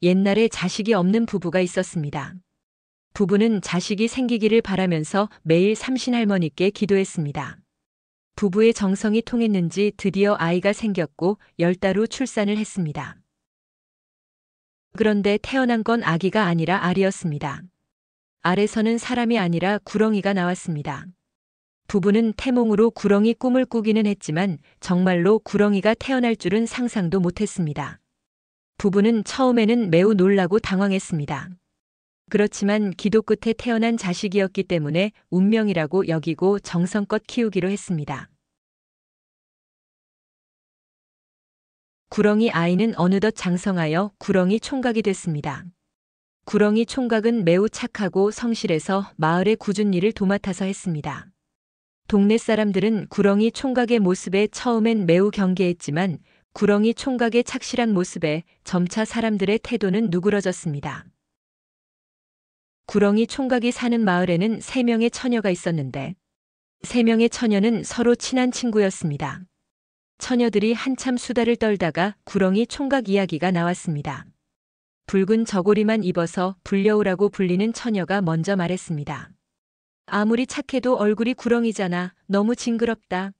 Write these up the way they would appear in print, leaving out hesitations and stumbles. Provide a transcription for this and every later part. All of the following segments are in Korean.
옛날에 자식이 없는 부부가 있었습니다. 부부는 자식이 생기기를 바라면서 매일 삼신할머니께 기도했습니다. 부부의 정성이 통했는지 드디어 아이가 생겼고 10달 후 출산을 했습니다. 그런데 태어난 건 아기가 아니라 알이었습니다. 알에서는 사람이 아니라 구렁이가 나왔습니다. 부부는 태몽으로 구렁이 꿈을 꾸기는 했지만 정말로 구렁이가 태어날 줄은 상상도 못했습니다. 부부는 처음에는 매우 놀라고 당황했습니다. 그렇지만 기도 끝에 태어난 자식이었기 때문에 운명이라고 여기고 정성껏 키우기로 했습니다. 구렁이 아이는 어느덧 장성하여 구렁이 총각이 됐습니다. 구렁이 총각은 매우 착하고 성실해서 마을의 굳은 일을 도맡아서 했습니다. 동네 사람들은 구렁이 총각의 모습에 처음엔 매우 경계했지만 구렁이 총각의 착실한 모습에 점차 사람들의 태도는 누그러졌습니다. 구렁이 총각이 사는 마을에는 3명의 처녀가 있었는데 3명의 처녀는 서로 친한 친구였습니다. 처녀들이 한참 수다를 떨다가 구렁이 총각 이야기가 나왔습니다. 붉은 저고리만 입어서 불려우라고 불리는 처녀가 먼저 말했습니다. 아무리 착해도 얼굴이 구렁이잖아. 너무 징그럽다.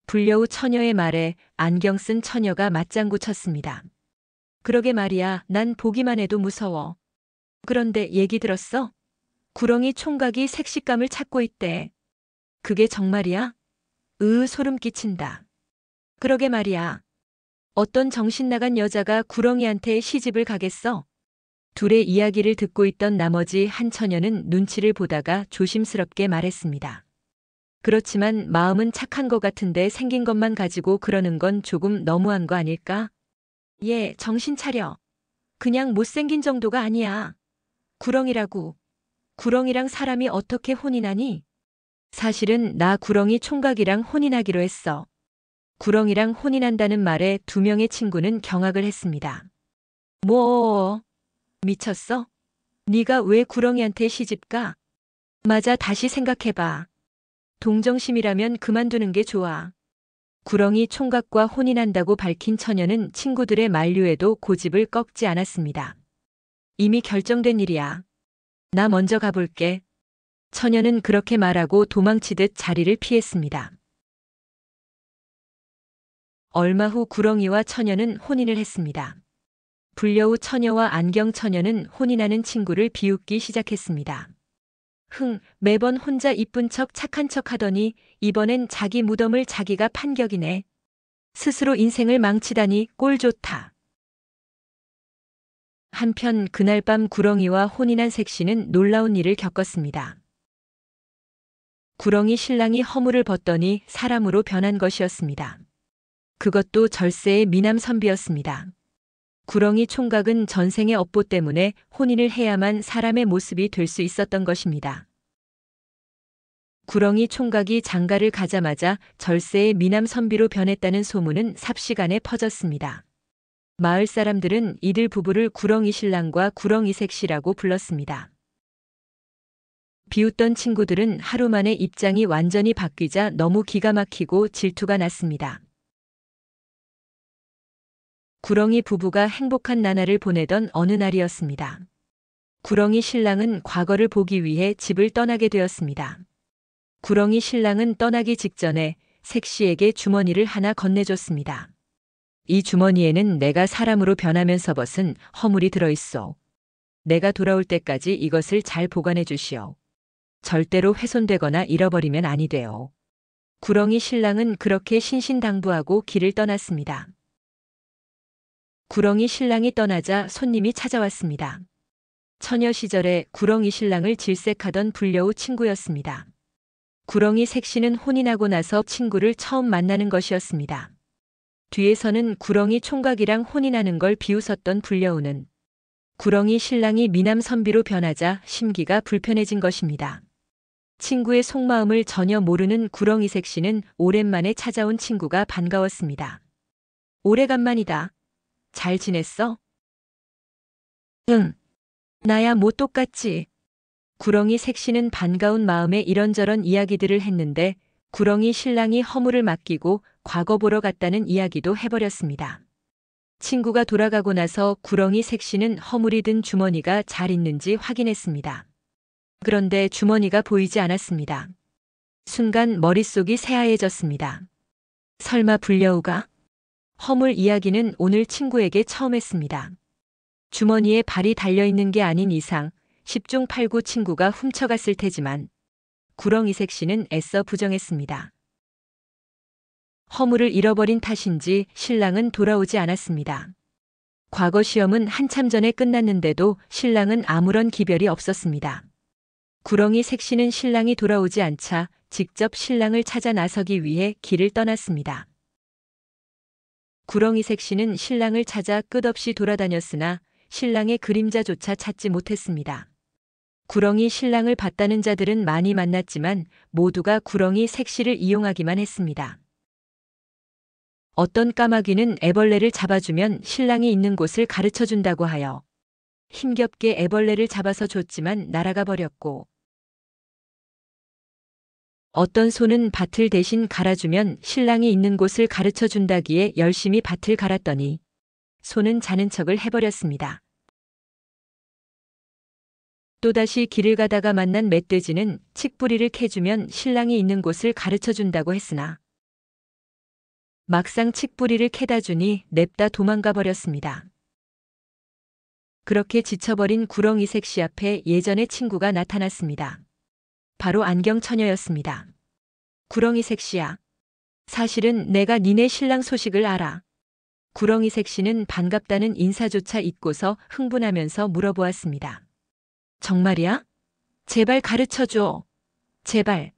불려우 처녀의 말에 안경 쓴 처녀가 맞장구 쳤습니다. 그러게 말이야. 난 보기만 해도 무서워. 그런데 얘기 들었어? 구렁이 총각이 색시감을 찾고 있대. 그게 정말이야? 소름 끼친다. 그러게 말이야. 어떤 정신 나간 여자가 구렁이한테 시집을 가겠어? 둘의 이야기를 듣고 있던 나머지 한 처녀는 눈치를 보다가 조심스럽게 말했습니다. 그렇지만 마음은 착한 것 같은데 생긴 것만 가지고 그러는 건 조금 너무한 거 아닐까? 얘, 정신 차려. 그냥 못생긴 정도가 아니야. 구렁이라고. 구렁이랑 사람이 어떻게 혼인하니? 사실은 나 구렁이 총각이랑 혼인하기로 했어. 구렁이랑 혼인한다는 말에 2명의 친구는 경악을 했습니다. 뭐? 미쳤어? 네가 왜 구렁이한테 시집가? 맞아, 다시 생각해봐. 동정심이라면 그만두는 게 좋아. 구렁이 총각과 혼인한다고 밝힌 처녀는 친구들의 만류에도 고집을 꺾지 않았습니다. 이미 결정된 일이야. 나 먼저 가볼게. 처녀는 그렇게 말하고 도망치듯 자리를 피했습니다. 얼마 후 구렁이와 처녀는 혼인을 했습니다. 불려우 처녀와 안경 처녀는 혼인하는 친구를 비웃기 시작했습니다. 매번 혼자 이쁜 척 착한 척 하더니 이번엔 자기 무덤을 자기가 판격이네. 스스로 인생을 망치다니 꼴 좋다. 한편 그날 밤 구렁이와 혼인한 색시는 놀라운 일을 겪었습니다. 구렁이 신랑이 허물을 벗더니 사람으로 변한 것이었습니다. 그것도 절세의 미남 선비였습니다. 구렁이 총각은 전생의 업보 때문에 혼인을 해야만 사람의 모습이 될 수 있었던 것입니다. 구렁이 총각이 장가를 가자마자 절세의 미남 선비로 변했다는 소문은 삽시간에 퍼졌습니다. 마을 사람들은 이들 부부를 구렁이 신랑과 구렁이 색시라고 불렀습니다. 비웃던 친구들은 하루 만에 입장이 완전히 바뀌자 너무 기가 막히고 질투가 났습니다. 구렁이 부부가 행복한 나날을 보내던 어느 날이었습니다. 구렁이 신랑은 과거를 보기 위해 집을 떠나게 되었습니다. 구렁이 신랑은 떠나기 직전에 색시에게 주머니를 하나 건네줬습니다. 이 주머니에는 내가 사람으로 변하면서 벗은 허물이 들어있어. 내가 돌아올 때까지 이것을 잘 보관해 주시오. 절대로 훼손되거나 잃어버리면 아니 돼요. 구렁이 신랑은 그렇게 신신당부하고 길을 떠났습니다. 구렁이 신랑이 떠나자 손님이 찾아왔습니다. 처녀 시절에 구렁이 신랑을 질색하던 불려우 친구였습니다. 구렁이 색시는 혼인하고 나서 친구를 처음 만나는 것이었습니다. 뒤에서는 구렁이 총각이랑 혼인하는 걸 비웃었던 불려우는 구렁이 신랑이 미남 선비로 변하자 심기가 불편해진 것입니다. 친구의 속마음을 전혀 모르는 구렁이 색시는 오랜만에 찾아온 친구가 반가웠습니다. 오래간만이다. 잘 지냈어? 응. 나야 뭐 똑같지. 구렁이 색시는 반가운 마음에 이런저런 이야기들을 했는데 구렁이 신랑이 허물을 맡기고 과거 보러 갔다는 이야기도 해버렸습니다. 친구가 돌아가고 나서 구렁이 색씨는 허물이 든 주머니가 잘 있는지 확인했습니다. 그런데 주머니가 보이지 않았습니다. 순간 머릿속이 새하얘졌습니다. 설마 불려우가? 허물 이야기는 오늘 친구에게 처음 했습니다. 주머니에 발이 달려있는 게 아닌 이상 10중 8구 친구가 훔쳐갔을 테지만 구렁이색 씨는 애써 부정했습니다. 허물을 잃어버린 탓인지 신랑은 돌아오지 않았습니다. 과거 시험은 한참 전에 끝났는데도 신랑은 아무런 기별이 없었습니다. 구렁이색 씨는 신랑이 돌아오지 않자 직접 신랑을 찾아 나서기 위해 길을 떠났습니다. 구렁이색 씨는 신랑을 찾아 끝없이 돌아다녔으나 신랑의 그림자조차 찾지 못했습니다. 구렁이 신랑을 봤다는 자들은 많이 만났지만 모두가 구렁이 색씨를 이용하기만 했습니다. 어떤 까마귀는 애벌레를 잡아주면 신랑이 있는 곳을 가르쳐준다고 하여 힘겹게 애벌레를 잡아서 줬지만 날아가 버렸고, 어떤 소는 밭을 대신 갈아주면 신랑이 있는 곳을 가르쳐준다기에 열심히 밭을 갈았더니 소는 자는 척을 해버렸습니다. 또다시 길을 가다가 만난 멧돼지는 칡뿌리를 캐주면 신랑이 있는 곳을 가르쳐준다고 했으나 막상 칡뿌리를 캐다 주니 냅다 도망가 버렸습니다. 그렇게 지쳐버린 구렁이색 씨 앞에 예전의 친구가 나타났습니다. 바로 안경처녀였습니다. 구렁이색 씨야. 사실은 내가 니네 신랑 소식을 알아. 구렁이색 씨는 반갑다는 인사조차 잊고서 흥분하면서 물어보았습니다. 정말이야? 제발 가르쳐줘. 제발.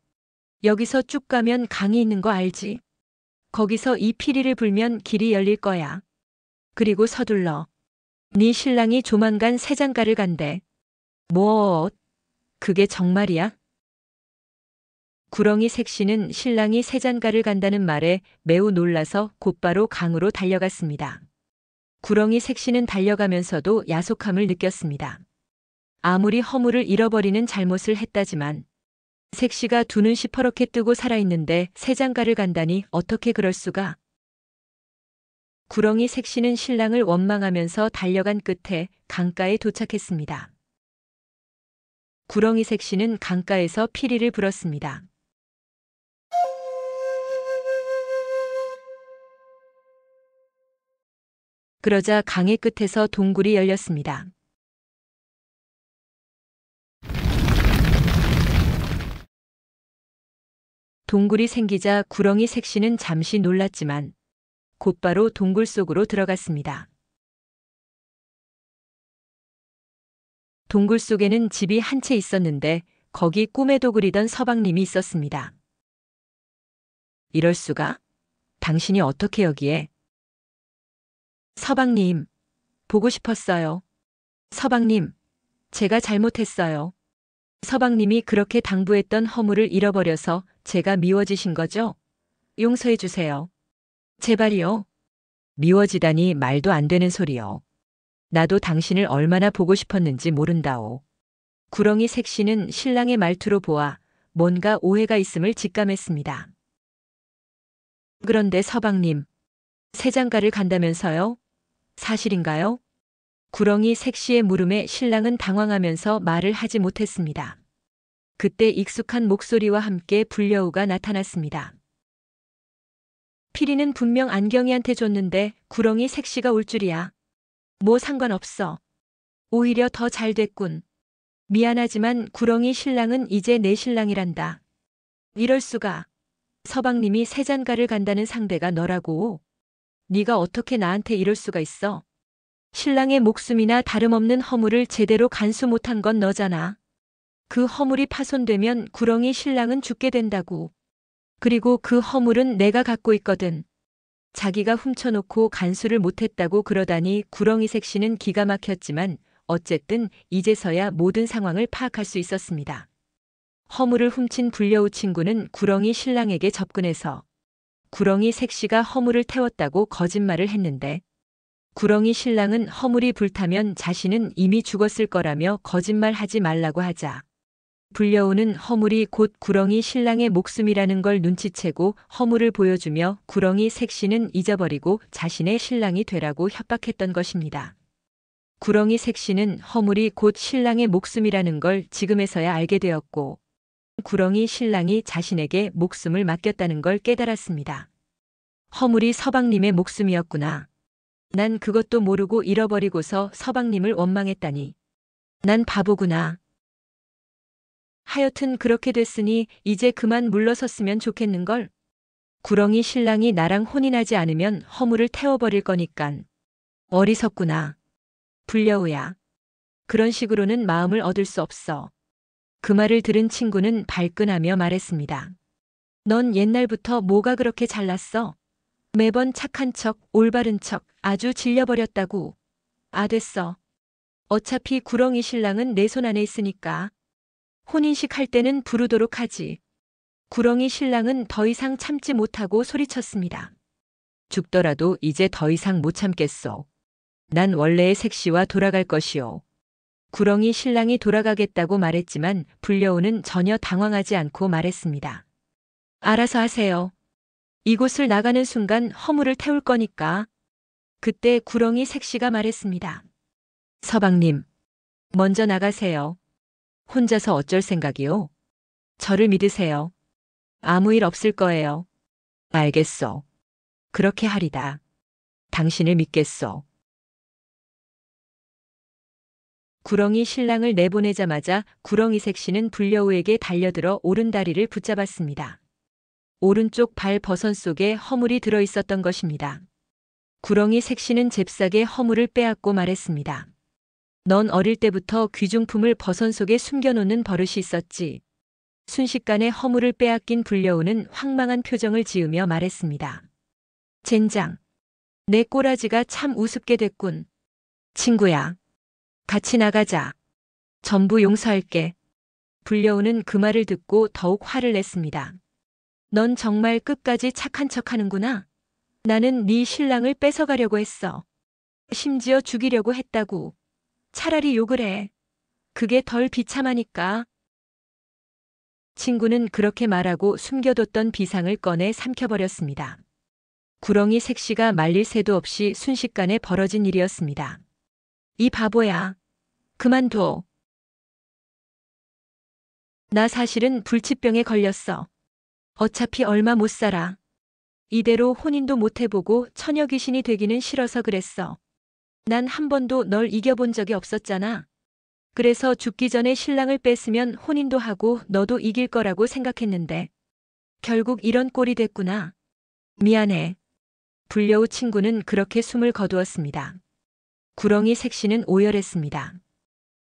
여기서 쭉 가면 강이 있는 거 알지? 거기서 이 피리를 불면 길이 열릴 거야. 그리고 서둘러. 네 신랑이 조만간 새장가를 간대. 뭐? 그게 정말이야? 구렁이색 씨는 신랑이 새장가를 간다는 말에 매우 놀라서 곧바로 강으로 달려갔습니다. 구렁이색 씨는 달려가면서도 야속함을 느꼈습니다. 아무리 허물을 잃어버리는 잘못을 했다지만 색씨가 두 눈 시퍼렇게 뜨고 살아있는데 새장가를 간다니 어떻게 그럴 수가. 구렁이 색씨는 신랑을 원망하면서 달려간 끝에 강가에 도착했습니다. 구렁이 색씨는 강가에서 피리를 불었습니다. 그러자 강의 끝에서 동굴이 열렸습니다. 동굴이 생기자 구렁이 색씨는 잠시 놀랐지만 곧바로 동굴 속으로 들어갔습니다. 동굴 속에는 집이 한 채 있었는데 거기 꿈에도 그리던 서방님이 있었습니다. 이럴 수가? 당신이 어떻게 여기에? 서방님, 보고 싶었어요. 서방님, 제가 잘못했어요. 서방님이 그렇게 당부했던 허물을 잃어버려서 제가 미워지신 거죠? 용서해 주세요. 제발이요. 미워지다니 말도 안 되는 소리요. 나도 당신을 얼마나 보고 싶었는지 모른다오. 구렁이 색씨는 신랑의 말투로 보아 뭔가 오해가 있음을 직감했습니다. 그런데 서방님, 새장가를 간다면서요? 사실인가요? 구렁이 색씨의 물음에 신랑은 당황하면서 말을 하지 못했습니다. 그때 익숙한 목소리와 함께 불려우가 나타났습니다. 피리는 분명 안경이한테 줬는데 구렁이 색씨가 올 줄이야. 뭐 상관없어. 오히려 더 잘 됐군. 미안하지만 구렁이 신랑은 이제 내 신랑이란다. 이럴 수가. 서방님이 새장가를 간다는 상대가 너라고. 네가 어떻게 나한테 이럴 수가 있어. 신랑의 목숨이나 다름없는 허물을 제대로 간수 못한 건 너잖아. 그 허물이 파손되면 구렁이 신랑은 죽게 된다고. 그리고 그 허물은 내가 갖고 있거든. 자기가 훔쳐놓고 간수를 못했다고 그러다니 구렁이색 씨는 기가 막혔지만 어쨌든 이제서야 모든 상황을 파악할 수 있었습니다. 허물을 훔친 불려우 친구는 구렁이 신랑에게 접근해서 구렁이 색씨가 허물을 태웠다고 거짓말을 했는데 구렁이 신랑은 허물이 불타면 자신은 이미 죽었을 거라며 거짓말하지 말라고 하자 불려오는 허물이 곧 구렁이 신랑의 목숨이라는 걸 눈치채고 허물을 보여주며 구렁이 색시는 잊어버리고 자신의 신랑이 되라고 협박했던 것입니다. 구렁이 색시는 허물이 곧 신랑의 목숨이라는 걸 지금에서야 알게 되었고 구렁이 신랑이 자신에게 목숨을 맡겼다는 걸 깨달았습니다. 허물이 서방님의 목숨이었구나. 난 그것도 모르고 잃어버리고서 서방님을 원망했다니. 난 바보구나. 하여튼 그렇게 됐으니 이제 그만 물러섰으면 좋겠는걸. 구렁이 신랑이 나랑 혼인하지 않으면 허물을 태워버릴 거니깐. 어리석구나. 불려우야. 그런 식으로는 마음을 얻을 수 없어. 그 말을 들은 친구는 발끈하며 말했습니다. 넌 옛날부터 뭐가 그렇게 잘났어? 매번 착한 척, 올바른 척, 아주 질려버렸다고. 아, 됐어. 어차피 구렁이 신랑은 내 손 안에 있으니까. 혼인식 할 때는 부르도록 하지. 구렁이 신랑은 더 이상 참지 못하고 소리쳤습니다. 죽더라도 이제 더 이상 못 참겠소. 난 원래의 색시와 돌아갈 것이오. 구렁이 신랑이 돌아가겠다고 말했지만 불려오는 전혀 당황하지 않고 말했습니다. 알아서 하세요. 이곳을 나가는 순간 허물을 태울 거니까. 그때 구렁이 색시가 말했습니다. 서방님, 먼저 나가세요. 혼자서 어쩔 생각이요? 저를 믿으세요. 아무 일 없을 거예요. 알겠소. 그렇게 하리다. 당신을 믿겠소. 구렁이 신랑을 내보내자마자 구렁이 색시는 불려우에게 달려들어 오른다리를 붙잡았습니다. 오른쪽 발 버선 속에 허물이 들어 있었던 것입니다. 구렁이 색시는 잽싸게 허물을 빼앗고 말했습니다. 넌 어릴 때부터 귀중품을 버선 속에 숨겨놓는 버릇이 있었지. 순식간에 허물을 빼앗긴 불려우는 황망한 표정을 지으며 말했습니다. 젠장. 내 꼬라지가 참 우습게 됐군. 친구야. 같이 나가자. 전부 용서할게. 불려우는 그 말을 듣고 더욱 화를 냈습니다. 넌 정말 끝까지 착한 척하는구나. 나는 네 신랑을 뺏어가려고 했어. 심지어 죽이려고 했다고. 차라리 욕을 해. 그게 덜 비참하니까. 친구는 그렇게 말하고 숨겨뒀던 비상을 꺼내 삼켜버렸습니다. 구렁이 색시가 말릴 새도 없이 순식간에 벌어진 일이었습니다. 이 바보야. 그만둬. 나 사실은 불치병에 걸렸어. 어차피 얼마 못 살아. 이대로 혼인도 못 해보고 처녀 귀신이 되기는 싫어서 그랬어. 난 한 번도 널 이겨본 적이 없었잖아. 그래서 죽기 전에 신랑을 뺐으면 혼인도 하고 너도 이길 거라고 생각했는데 결국 이런 꼴이 됐구나. 미안해. 불려우 친구는 그렇게 숨을 거두었습니다. 구렁이 색시는 오열했습니다.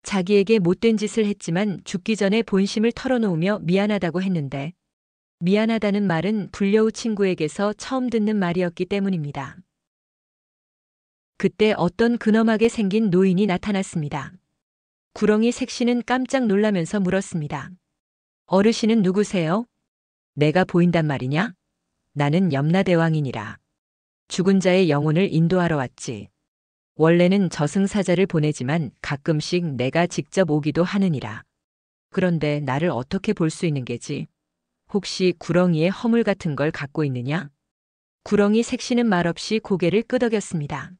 자기에게 못된 짓을 했지만 죽기 전에 본심을 털어놓으며 미안하다고 했는데 미안하다는 말은 불려우 친구에게서 처음 듣는 말이었기 때문입니다. 그때 어떤 근엄하게 생긴 노인이 나타났습니다. 구렁이 색시는 깜짝 놀라면서 물었습니다. 어르신은 누구세요? 내가 보인단 말이냐? 나는 염라대왕이니라. 죽은 자의 영혼을 인도하러 왔지. 원래는 저승사자를 보내지만 가끔씩 내가 직접 오기도 하느니라. 그런데 나를 어떻게 볼 수 있는 게지? 혹시 구렁이에 허물 같은 걸 갖고 있느냐? 구렁이 색시는 말없이 고개를 끄덕였습니다.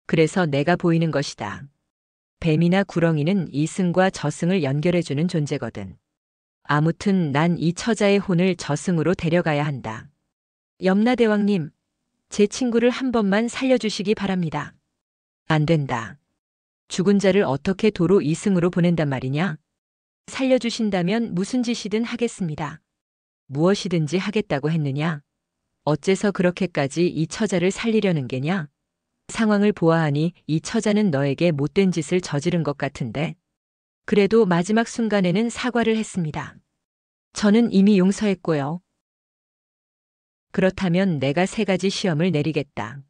그래서 내가 보이는 것이다. 뱀이나 구렁이는 이승과 저승을 연결해주는 존재거든. 아무튼 난 이 처자의 혼을 저승으로 데려가야 한다. 염라대왕님, 제 친구를 한 번만 살려주시기 바랍니다. 안 된다. 죽은 자를 어떻게 도로 이승으로 보낸단 말이냐? 살려주신다면 무슨 짓이든 하겠습니다. 무엇이든지 하겠다고 했느냐? 어째서 그렇게까지 이 처자를 살리려는 게냐? 상황을 보아하니 이 처자는 너에게 못된 짓을 저지른 것 같은데. 그래도 마지막 순간에는 사과를 했습니다. 저는 이미 용서했고요. 그렇다면 내가 3가지 시험을 내리겠다.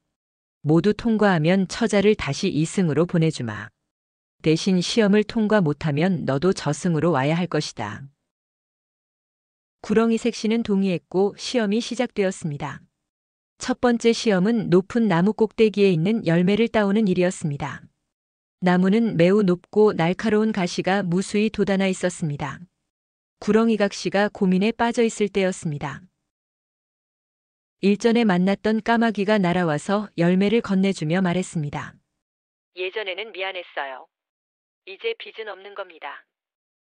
모두 통과하면 처자를 다시 이승으로 보내주마. 대신 시험을 통과 못하면 너도 저승으로 와야 할 것이다. 구렁이 색시는 동의했고 시험이 시작되었습니다. 첫 번째 시험은 높은 나무 꼭대기에 있는 열매를 따오는 일이었습니다. 나무는 매우 높고 날카로운 가시가 무수히 돋아나 있었습니다. 구렁이각 씨가 고민에 빠져 있을 때였습니다. 일전에 만났던 까마귀가 날아와서 열매를 건네주며 말했습니다. 예전에는 미안했어요. 이제 빚은 없는 겁니다.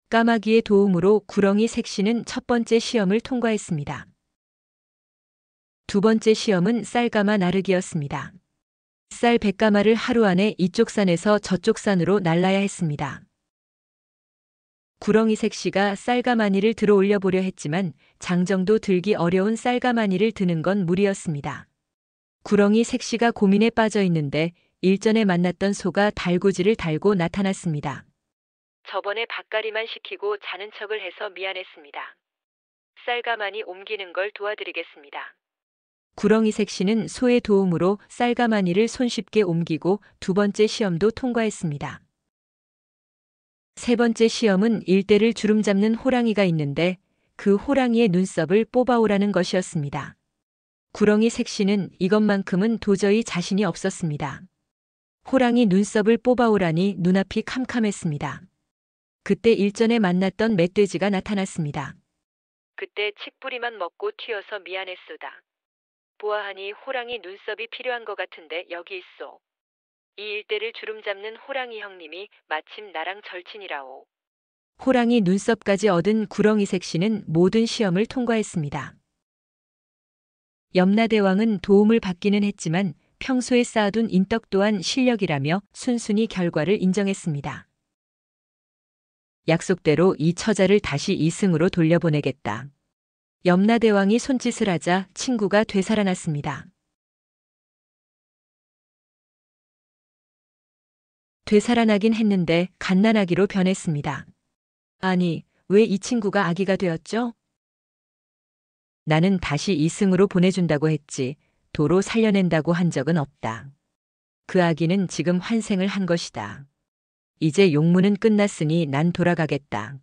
까마귀의 도움으로 구렁이 색시는 첫 번째 시험을 통과했습니다. 두 번째 시험은 쌀가마 나르기였습니다. 쌀 100가마를 하루 안에 이쪽 산에서 저쪽 산으로 날라야 했습니다. 구렁이 색시가 쌀가마니를 들어 올려보려 했지만 장정도 들기 어려운 쌀가마니를 드는 건 무리였습니다. 구렁이 색시가 고민에 빠져 있는데 일전에 만났던 소가 달구지를 달고 나타났습니다. 저번에 밭갈이만 시키고 자는 척을 해서 미안했습니다. 쌀가마니 옮기는 걸 도와드리겠습니다. 구렁이 색시는 소의 도움으로 쌀가마니를 손쉽게 옮기고 두 번째 시험도 통과했습니다. 세 번째 시험은 일대를 주름잡는 호랑이가 있는데 그 호랑이의 눈썹을 뽑아오라는 것이었습니다. 구렁이 색시는 이것만큼은 도저히 자신이 없었습니다. 호랑이 눈썹을 뽑아오라니 눈앞이 캄캄했습니다. 그때 일전에 만났던 멧돼지가 나타났습니다. 그때 칡뿌리만 먹고 튀어서 미안했소다. 보아하니 호랑이 눈썹이 필요한 것 같은데 여기 있소. 이 일대를 주름잡는 호랑이 형님이 마침 나랑 절친이라오. 호랑이 눈썹까지 얻은 구렁이 색시는 모든 시험을 통과했습니다. 염라대왕은 도움을 받기는 했지만 평소에 쌓아둔 인덕 또한 실력이라며 순순히 결과를 인정했습니다. 약속대로 이 처자를 다시 이승으로 돌려보내겠다. 염라대왕이 손짓을 하자 친구가 되살아났습니다. 되살아나긴 했는데 갓난아기로 변했습니다. 아니, 왜 이 친구가 아기가 되었죠? 나는 다시 이승으로 보내준다고 했지 도로 살려낸다고 한 적은 없다. 그 아기는 지금 환생을 한 것이다. 이제 용문은 끝났으니 난 돌아가겠다.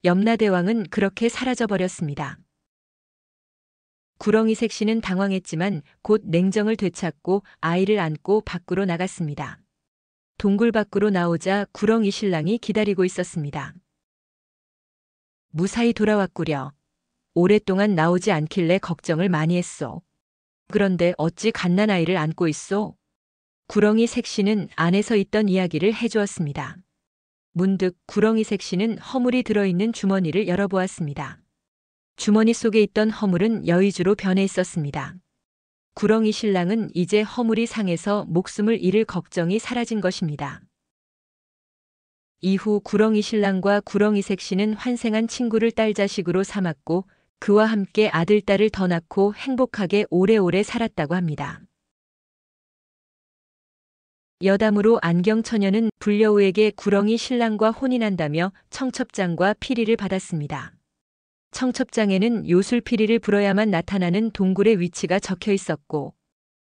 염라대왕은 그렇게 사라져버렸습니다. 구렁이 색시는 당황했지만 곧 냉정을 되찾고 아이를 안고 밖으로 나갔습니다. 동굴 밖으로 나오자 구렁이 신랑이 기다리고 있었습니다. 무사히 돌아왔구려. 오랫동안 나오지 않길래 걱정을 많이 했소. 그런데 어찌 갓난아이를 안고 있소? 구렁이 색시는 안에서 있던 이야기를 해주었습니다. 문득 구렁이 색시는 허물이 들어있는 주머니를 열어보았습니다. 주머니 속에 있던 허물은 여의주로 변해 있었습니다. 구렁이 신랑은 이제 허물이 상해서 목숨을 잃을 걱정이 사라진 것입니다. 이후 구렁이 신랑과 구렁이 색시는 환생한 친구를 딸자식으로 삼았고 그와 함께 아들, 딸을 더 낳고 행복하게 오래오래 살았다고 합니다. 여담으로 안경처녀는 불려우에게 구렁이 신랑과 혼인한다며 청첩장과 피리를 받았습니다. 청첩장에는 요술피리를 불어야만 나타나는 동굴의 위치가 적혀 있었고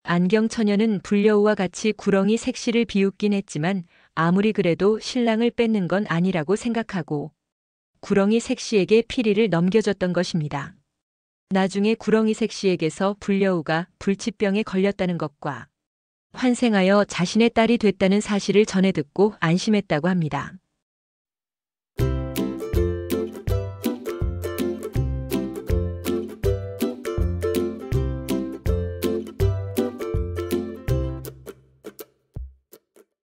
안경처녀는 불려우와 같이 구렁이 색시를 비웃긴 했지만 아무리 그래도 신랑을 뺏는 건 아니라고 생각하고 구렁이 색시에게 피리를 넘겨줬던 것입니다. 나중에 구렁이 색시에게서 불려우가 불치병에 걸렸다는 것과 환생하여 자신의 딸이 됐다는 사실을 전해 듣고 안심했다고 합니다.